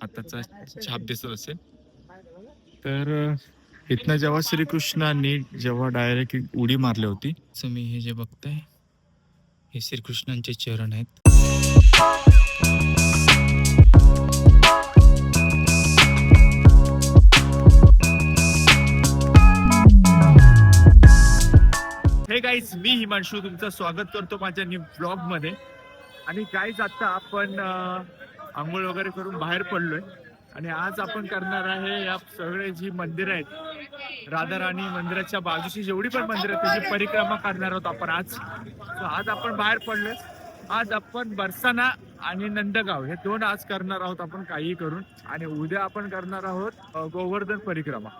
हाताचा छाप दिसत असेल. तर इथनं जेव्हा श्रीकृष्णांनी जेव्हा डायरेक्ट उडी मारली होती, तुम्ही हे जे बघताय हे श्रीकृष्णांचे चरण आहेत. हे गाईज, मी हिमांशू तुमचं स्वागत करतो माझ्या न्यू ब्लॉग मध्ये. आणि गाईज आता आपण आंघोळ वगैरे करून बाहेर पडलोय आणि आज आपण करणार आहे या सगळे जी मंदिर आहेत, राधा राणी मंदिराच्या बाजूची जेवढी पण मंदिर आहेत त्याची परिक्रमा करणार आहोत आपण आज. आज आपण बाहेर पडलोय. आज आपण बरसाना आणि नंदगाव हे दोन आज करणार आहोत आपण काही करून, आणि उद्या आपण करणार आहोत गोवर्धन परिक्रमा.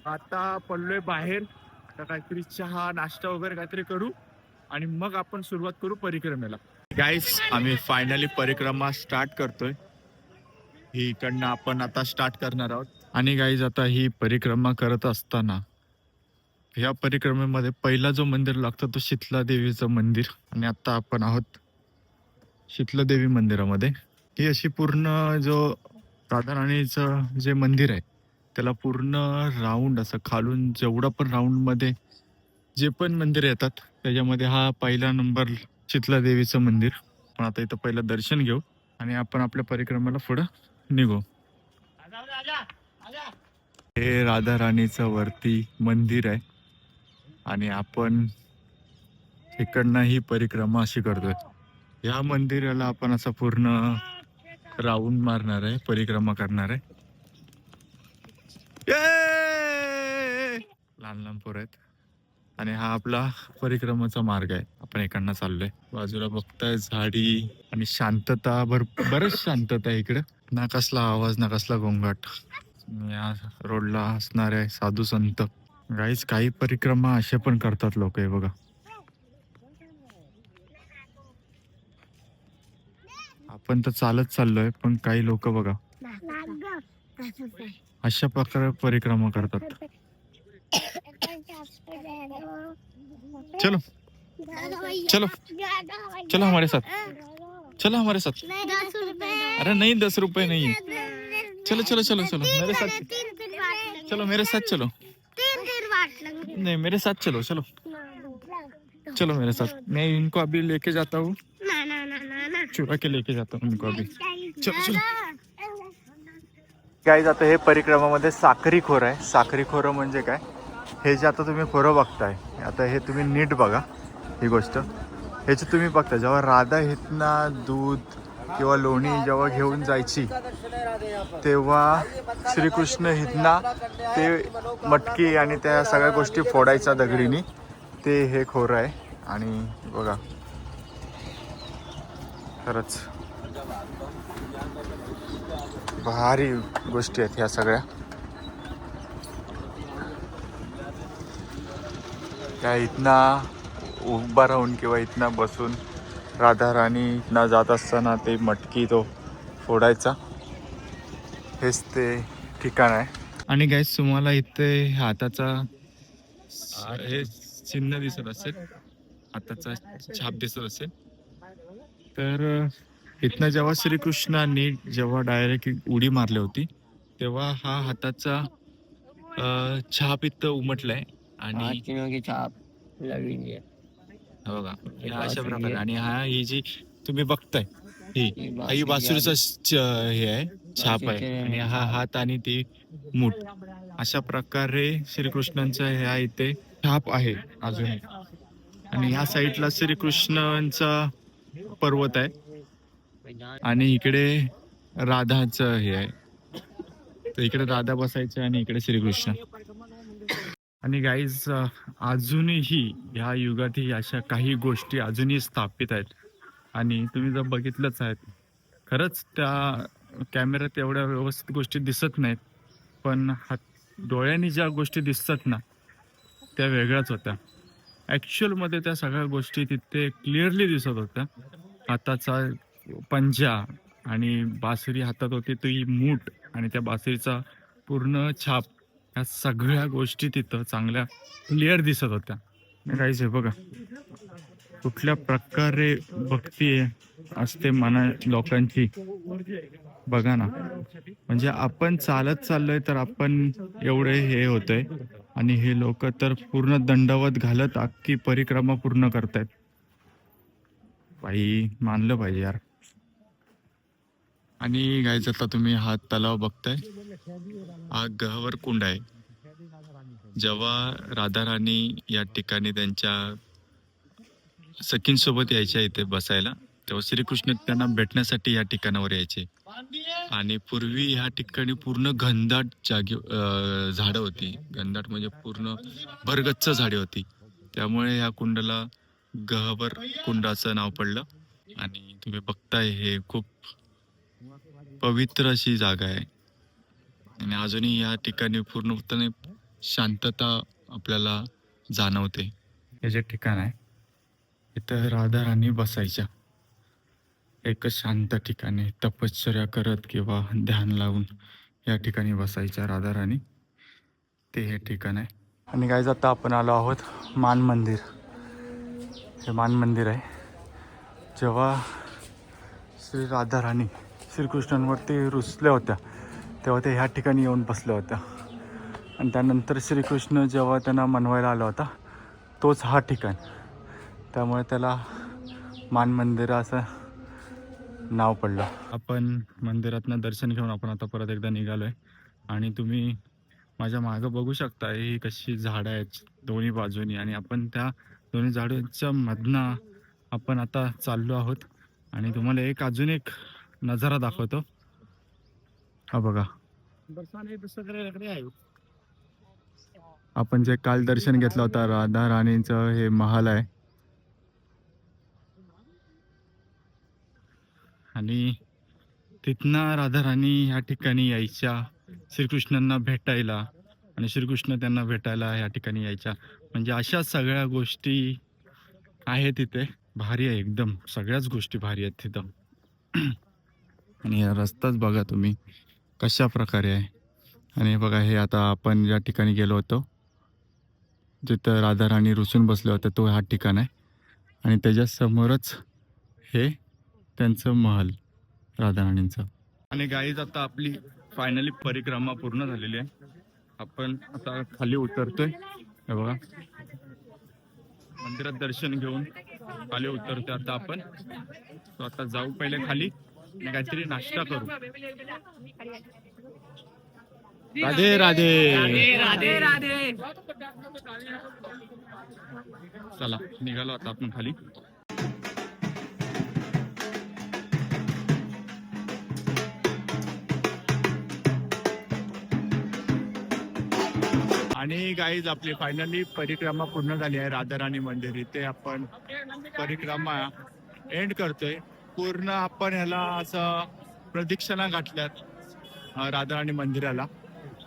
आता पडलोय बाहेर, आता काहीतरी चहा नाश्ता वगैरे काहीतरी करू आणि मग आपण सुरुवात करू परिक्रमेला. गाईस, आम्ही फायनली परिक्रमा स्टार्ट करतोय. ही इकडनं आपण आता स्टार्ट करणार आहोत. आणि गाईज, आता ही परिक्रमा करत असताना ह्या परिक्रमेमध्ये पहिला जो मंदिर लागतो तो शीतला देवीचं मंदिर. आणि आता आपण आहोत शीतला देवी मंदिरामध्ये. ही अशी पूर्ण जो राधा राणीचं जे मंदिर आहे त्याला पूर्ण राऊंड असं खालून जेवढं पण राऊंड मध्ये जे पण मंदिर येतात त्याच्यामध्ये हा पहिला नंबर शीतला देवीचं मंदिर. पण आता इथं पहिलं दर्शन घेऊ आणि आपण आपल्या परिक्रमेला पुढं निघू. हे राधा राणीचं वरती मंदिर आहे आणि आपण इकडनं ही परिक्रमा अशी करतोय. या मंदिराला आपण असं पूर्ण राऊंड मारणार आहे, परिक्रमा करणार आहे. लहान लहान पोरं आहेत आणि हा आपला परिक्रमाचा मार्ग आहे. आपण इकडनं चाललोय. बाजूला बघताय झाडी आणि शांतता, बरच शांतता आहे इकडं. ना कसला आवाज ना कसला गोंगाट. या रोडला असणारे साधू संत. गाईज, काही परिक्रमा असे पण करतात लोक. हे बघा, आपण तर चालत चाललोय पण काही लोक बघा अशा प्रकारे परिक्रमा करतात. चलो चलो चलो हमारे साथ, चलो हमारे साथ. अरे नहीं, 10 रुपए नहीं. चलो चलो चलो चलो मेरे साथ, चलो मेरे साथ चलो. नहीं, मेरे साथ चलो. चलो चलो मेरे साथ. मैं इनको अभी लेके जाता हूँ, चुरा के लेके जाता हूँ इनको अभी. चलो चलो. गाईज, आता हे परिक्रमामध्ये साखरी खोर आहे. साखरी खोरं म्हणजे काय, हे जे आता तुम्ही खोरं बघताय, आता हे तुम्ही नीट बघा ही गोष्ट. हे जे तुम्ही बघताय, जेव्हा राधा इथनं दूध किंवा लोणी जेव्हा घेऊन जायची तेव्हा श्रीकृष्ण इथना ते मटकी आणि त्या सगळ्या गोष्टी फोडायच्या दगडीनी. ते हे खोरं आहे. आणि बघा, खरंच भारी गोष्टी आहेत ह्या सगळ्या. त्या इथना उभा राहून किंवा इथना बसून राधा राणी इथना जात असताना ते मटकी तो फोडायचा, हेच ते ठिकाण आहे. आणि गाईस, तुम्हाला इथे हाताचा हे चिन्ह दिसत असेल, हाताचा छाप दिसत असेल. तर इथनं जेव्हा श्रीकृष्णांनी जेव्हा डायरेक्ट उडी मारली होती तेव्हा हा हाताचा छाप इथं उमटलाय. आणि छाप लागली बघा, अशा प्रकारे. आणि ही जी तुम्ही बघताय ही बासुरीचा हे आहे, छाप आहे. आणि हा हात आणि ती मूठ, अशा प्रकारे श्रीकृष्णांचा ह्या इथे छाप आहे अजूनही. आणि ह्या साईडला श्रीकृष्णांचा पर्वत आहे आणि इकडे राधाचं हे आहे. तर इकडे राधा बसायचं आणि इकडे श्रीकृष्ण. आणि गाईज, अजूनही ह्या युगातही अशा काही गोष्टी अजूनही स्थापित आहेत. आणि तुम्ही जर बघितलंच आहेत, खरंच त्या कॅमेऱ्यात एवढ्या व्यवस्थित गोष्टी दिसत नाहीत, पण डोळ्यांनी ज्या गोष्टी दिसतात ना त्या वेगळ्याच होत्या. ॲक्च्युअलमध्ये त्या सगळ्या गोष्टी तिथे क्लिअरली दिसत होत्या. हाताचा पंजा आणि बासरी हातात होती ती मूठ आणि त्या बासरीचा पूर्ण छाप, ह्या सगळ्या गोष्टी तिथं चांगल्या क्लिअर दिसत होत्या. काहीच आहे बघा, कुठल्या प्रकारे भक्ती असते मना लोकांची बघा ना. म्हणजे आपण चालत चाललोय तर आपण एवढे हे होतोय आणि हे लोक तर पूर्ण दंडवत घालत अख्खी परिक्रमा पूर्ण करतायत. बाई मानलं पाहिजे यार. आणि गायचं आता तुम्ही हा तलाव बघताय, हा गहवर कुंड आहे. जेव्हा राधा राणी या ठिकाणी त्यांच्या सखींसोबत यायच्या इथे बसायला, तेव्हा श्रीकृष्ण त्यांना भेटण्यासाठी या ठिकाणावर यायचे. आणि पूर्वी ह्या ठिकाणी पूर्ण घनदाट झाडं होती. घनदाट म्हणजे पूर्ण भरगच्च झाडे होती. त्यामुळे ह्या कुंडाला गहवर कुंड असं नाव पडलं. आणि तुम्ही बघताय हे खूप पवित्र अशी जागा आहे. आणि अजूनही या ठिकाणी पूर्णपणे शांतता आपल्याला जाणवते. हे जे ठिकाण आहे इथं राधा राणी बसायच्या. एक शांत ठिकाणी तपश्चर्या करत किंवा ध्यान लावून या ठिकाणी बसायच्या राधा राणी. ते हे ठिकाण आहे. आणि काय आता आपण आलो आहोत मान मंदिर. हे मान मंदिर आहे. जेव्हा श्री राधा राणी श्रीकृष्णांवरती रुसल्या होत्या तेव्हा ते ह्या ठिकाणी येऊन बसल्या होत्या. आणि त्यानंतर श्रीकृष्ण जेव्हा त्यांना मनवायला आला होता तोच हा ठिकाण. त्यामुळे त्याला मान मंदिर असं नाव पडलं. आपण मंदिरातनं दर्शन घेऊन आपण आता परत एकदा निघालोय. आणि तुम्ही माझ्या मागं बघू शकता ही कशी झाडं आहेत दोन्ही बाजूनी. आणि आपण त्या दोन्ही झाडांच्या मधनं आपण आता चाललो आहोत. आणि तुम्हाला अजून एक नजारा दाखवतो. हा बघा, आपण जे काल दर्शन घेतलं होतं राधा राणीचं हे महाल आहे. आणि तिथनं राधा राणी ह्या ठिकाणी यायच्या श्रीकृष्णांना भेटायला. आणि श्रीकृष्ण त्यांना भेटायला ह्या ठिकाणी यायच्या. म्हणजे अशा सगळ्या गोष्टी आहेत तिथे. भारी आहे एकदम, सगळ्याच गोष्टी भारी आहेत तिथं. आणि हा रस्ताच बघा तुम्ही कशा प्रकारे आहे. आणि बघा हे आता आपण ज्या ठिकाणी गेलो होतो जिथं राधा राणी रुसून बसले होते तो हा ठिकाण आहे. आणि त्याच्या समोरच हे त्यांचं महल राधा राणींचं. आणि गाईज आता आपली फायनली परिक्रमा पूर्ण झालेली आहे. आपण आता खाली उतरतोय. हे बघा मंदिरात दर्शन घेऊन खाली उतरतोय आता आपण. तो आता जाऊ पहिले खाली आणि काहीतरी नाश्ता करू. राधे राधे राधे राधे. चला निघालो आता आपण खाली. आणि गाईज आपली फायनली परिक्रमा पूर्ण झाली आहे राधा राणी मंदिर. इथे आपण परिक्रमा एंड करतोय. पूर्ण आपण ह्याला असं प्रदक्षिणा घातल्यात राधा राणी मंदिराला.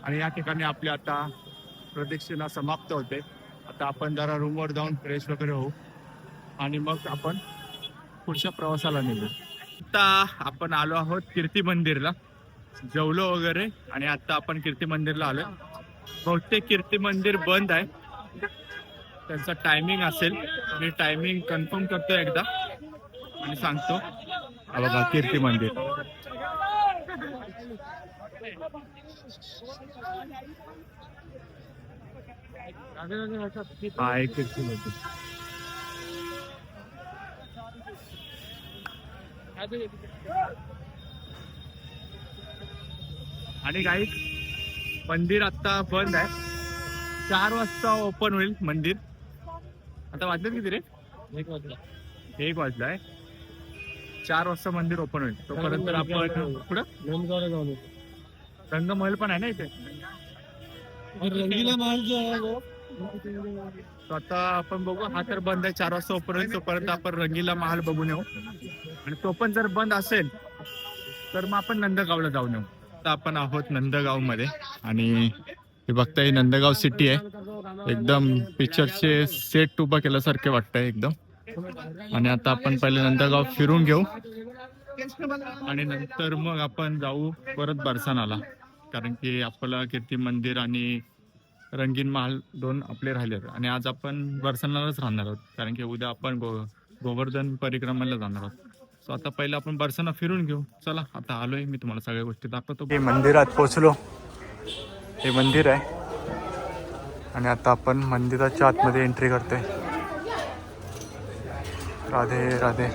आणि या ठिकाणी आपली आता प्रदक्षिणा समाप्त होते. आता आपण जरा रूमवर जाऊन फ्रेश वगैरे होऊ आणि मग आपण पुढच्या प्रवासाला निघू. आता आपण आलो आहोत कीर्ती मंदिरला. जेवलो वगैरे आणि आता आपण कीर्ती मंदिरला आलोय. बहुतेक कीर्ती मंदिर बंद आहे. त्यांचा टायमिंग असेल. मी टायमिंग कन्फर्म करतो एकदा आणि सांगतो. बघा कीर्ती मंदिर. हा एक कीर्ती मंदिर. आणि काही मंदिर आता बंद आहे. 4 वाजता ओपन होईल मंदिर. आता वाजलं किती रे? 1 वाजलाय. 4 वाजता मंदिर ओपन होईल. तोपर्यंत आपण पुढं रंगमहल पण आहे ना इथे. रंगीला महल जो आहे तो आता आपण बघू. हा तर बंद आहे. 4 वाजता ओपन होईल. तोपर्यंत आपण रंगीला महल बघून येऊ. आणि तो पण जर बंद असेल तर मग आपण नंदगावला जाऊन येऊ. आता आपण आहोत नंदगाव मध्ये. आणि हे बघता ही नंदगाव सिटी आहे. एकदम पिक्चरचे सेट उभा केल्यासारखे वाटतंय एकदम. आणि आता आपण पहिले नंदगाव फिरून घेऊ आणि नंतर मग आपण जाऊ परत बरसानाला. कारण की आपलं कीर्ती मंदिर आणि रंगीन महाल 2 आपले राहिले. आणि आज आपण बरसानालाच राहणार आहोत कारण की उद्या आपण गोवर्धन परिक्रमाला जाणार आहोत. सो आता पहिलं आपण बरसाना फिरून घेऊ. चला आता आलोय, मी तुम्हाला सगळ्या गोष्टी दाखवतो. हे मंदिरात पोचलो. हे मंदिर आहे आणि आता आपण मंदिराच्या आतमध्ये एंट्री करतोय. राधे राधे.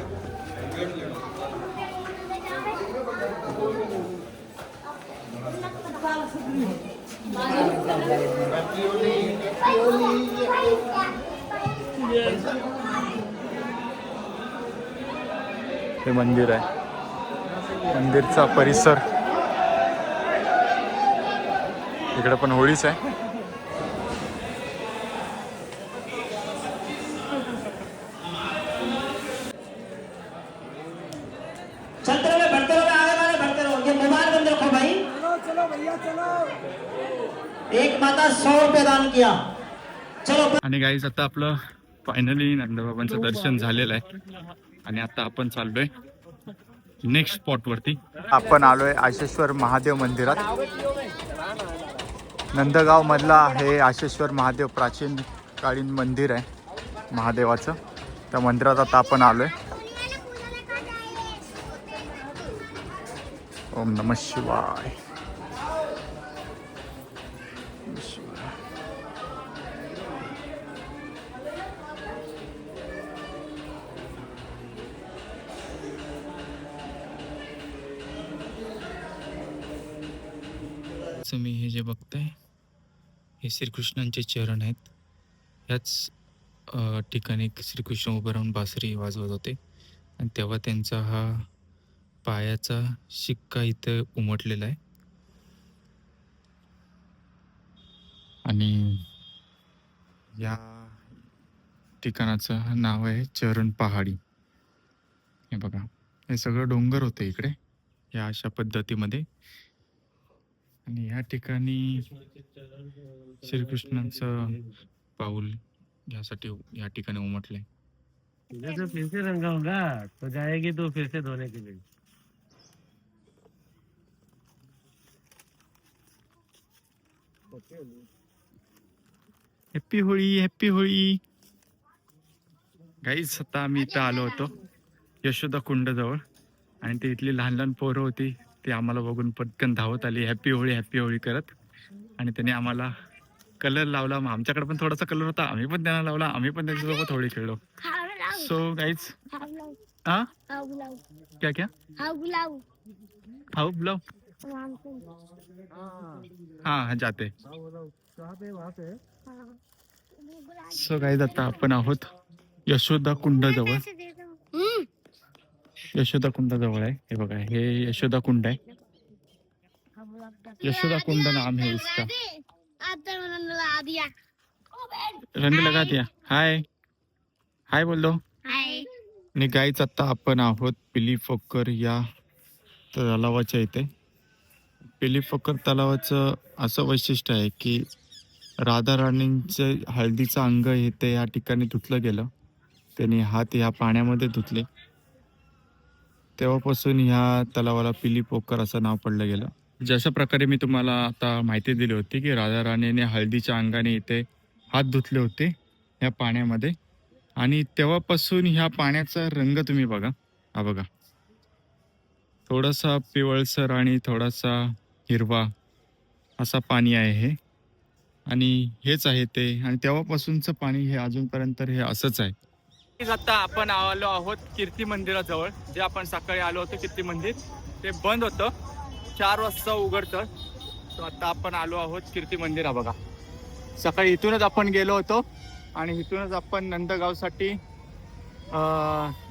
हे मंदिर आहे. मंदिरचा परिसर इकडे पण होळीच आहे. चलते रहो, बढ़ते रहो, आगे वाले बढ़ते रहो। ये मोबाइल बंद रखो भाई। चलो भैया चलो। एक माता 100 रुपये दान किया। चलो। आणि गाईज आता आपलं फायनली नंदबाबांचं दर्शन झालेलं आहे आणि आता आपण चाललोय नेक्स्ट स्पॉट वरती. आपण आलोय आशेश्वर महादेव मंदिरात. नंदगाव मधला हे आशेश्वर महादेव प्राचीन कालीन मंदिर आहे महादेवाचं. त्या मंदिरात आता आपण आलोय. ओम नमः शिवाय. तुम्ही हे जे बघताय हे श्रीकृष्णांचे चरण आहेत. ह्याच ठिकाणी श्रीकृष्ण उभं राहून बासरी वाजवत होते आणि तेव्हा त्यांचा हा पायाचा शिक्का इथं उमटलेला आहे. आणि या ठिकाणाचं नाव आहे चरण पहाडी. हे बघा, हे सगळं डोंगर होतं इकडे या अशा पद्धतीमध्ये. आणि या ठिकाणी श्रीकृष्णांचं पाऊल यासाठी या ठिकाणी उमटलंय. जो फिर से रंगा होगा तो जाएगी तो फिर से धोने के लिए. Happy Holi, happy Holi. Guys आता आम्ही इथं आलो होतो यशोदा कुंड जवळ आणि ते इथली लहान लहान पोरं होती, ती आम्हाला बघून पटकन धावत आली हॅप्पी होळी करत. आणि त्याने आम्हाला कलर लावला. मग आमच्याकडे पण थोडासा कलर होता, आम्ही पण त्यांना लावला, आम्ही पण त्यांच्यासोबत होळी खेळलो. सो गाईज क्या क्या हाउ बुलाओ. हाँ जाते. सो गाईज आता आपण आहोत यशोदा कुंड जवळ. यशोदा कुंड जवळ आहे. हे बघा, हे यशोदा कुंड आहे. यशोदा कुंड नाम है इसका. रंग लगा दिया. हाय हाय बोल दो. आणि गाईच आता आपण आहोत पिलीफोकर या तलावाच्या इथे. पिलीफोकर तलावाचं असं वैशिष्ट्य आहे की राधा राणींचं हळदीचं अंग इथे या ठिकाणी धुतलं गेलं. त्यांनी हात ह्या पाण्यामध्ये धुतले, तेव्हापासून ह्या तलावाला पिलीपोकर असं नाव पडलं गेलं. जशा प्रकारे मी तुम्हाला आता माहिती दिली होती की राधा राणीने हळदीच्या अंगाने इथे हात धुतले होते ह्या पाण्यामध्ये, आणि तेव्हापासून ह्या पाण्याचा रंग तुम्ही बघा. हा बघा, थोडासा पिवळसर आणि थोडासा हिरवा असा पाणी आहे हे. आणि हेच आहे ते, आणि तेव्हापासूनचं पाणी हे अजूनपर्यंत हे असंच आहे. आता आपण आलो आहोत कीर्ती मंदिराजवळ. जे आपण सकाळी आलो होतो कीर्ती मंदिर, ते बंद होतं, 4 वाजता उघडतं. तर आता आपण आलो आहोत कीर्ती मंदिर. हा बघा, सकाळी इथूनच आपण गेलो होतो आणि इथूनच आपण नंदगावसाठी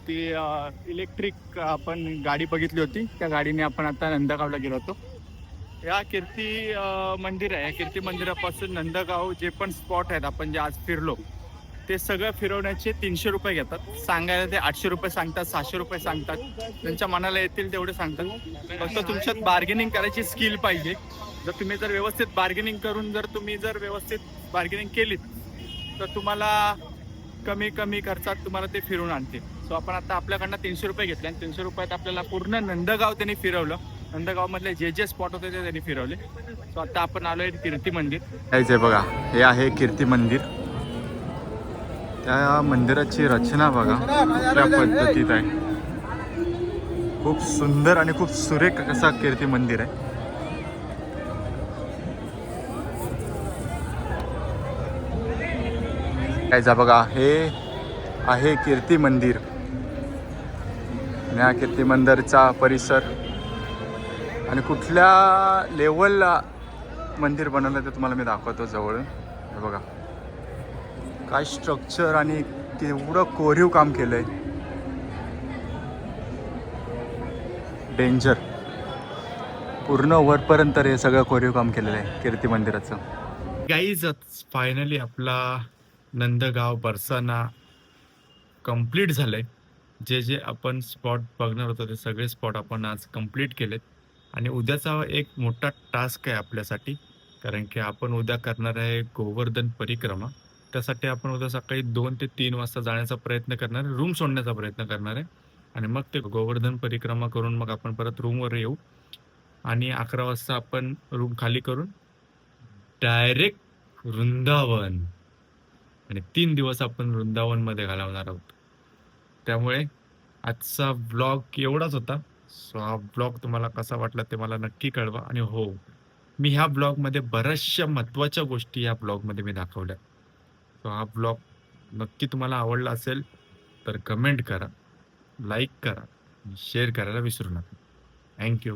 ती इलेक्ट्रिक आपण गाडी बघितली होती, त्या गाडीने आपण आता नंदगावला गेलो होतो. या कीर्ती मंदिर आहे. या कीर्ती मंदिरापासून नंदगाव जे पण स्पॉट आहेत आपण जे आज फिरलो, ते सगळं फिरवण्याचे 300 रुपये घेतात. सांगायला ते 800 रुपये सांगतात, 600 रुपये सांगतात, त्यांच्या मनाला येतील तेवढे सांगतात. फक्त तुमच्यात बार्गेनिंग करायची स्किल पाहिजे. जर तुम्ही जर व्यवस्थित बार्गेनिंग करून जर तुम्ही जर व्यवस्थित बार्गेनिंग केलीत तर तुम्हाला कमी खर्चात तुम्हाला ते फिरून आणते. सो आपण आता आपल्याकडनं 300 रुपये घेतले आणि 300 रुपयात आपल्याला पूर्ण नंदगाव त्यांनी फिरवलं. नंदगाव मधले जे स्पॉट होते ते त्यांनी फिरवले. सो आता आपण आलोय कीर्ती मंदिर. हे बघा, हे आहे कीर्ती मंदिर. त्या मंदिराची रचना बघा कुठल्या पद्धतीत आहे. खूप सुंदर आणि खूप सुरेख असा कीर्ती मंदिर आहे. काय जा बघा, हे आहे कीर्ती मंदिर. या कीर्ती मंदिरचा परिसर आणि कुठल्या लेवलला मंदिर बनवलं ते तुम्हाला मी दाखवतो जवळून. हे बघा काय स्ट्रक्चर आणि केवढं कोरीव काम केलंय. डेंजर. पूर्ण वरपर्यंत हे सगळं कोरीव काम केलेलं आहे कीर्ती मंदिराचं. गाईज फायनली आपला नंदगाव बरसाना कंप्लीट झालंय. जे जे आपण स्पॉट बघणार होतो ते सगळे स्पॉट आपण आज कंप्लीट केलेत. आणि उद्याचा एक मोठा टास्क आहे आपल्यासाठी, कारण की आपण उद्या करणार आहे गोवर्धन परिक्रमा. त्यासाठी आपण उद्या सकाळी 2 ते 3 वाजता जाण्याचा प्रयत्न करणार आहे, रूम सोडण्याचा प्रयत्न करणार आहे. आणि मग ते गोवर्धन परिक्रमा करून मग आपण परत रूमवर येऊ आणि 11 वाजता आपण रूम खाली करून डायरेक्ट वृंदावन, आणि 3 दिवस आपण वृंदावनमध्ये घालवणार आहोत. त्यामुळे आजचा व्लॉग एवढाच होता. सो हा व्लॉग तुम्हाला कसा वाटला ते मला नक्की कळवा. आणि हो, मी ह्या ब्लॉगमध्ये बऱ्याचशा महत्त्वाच्या गोष्टी ह्या ब्लॉगमध्ये मी दाखवल्या. सो हा ब्लॉग नक्की तुम्हाला आवडला असेल तर कमेंट करा, लाईक करा, शेअर करायला विसरू नका. थँक्यू.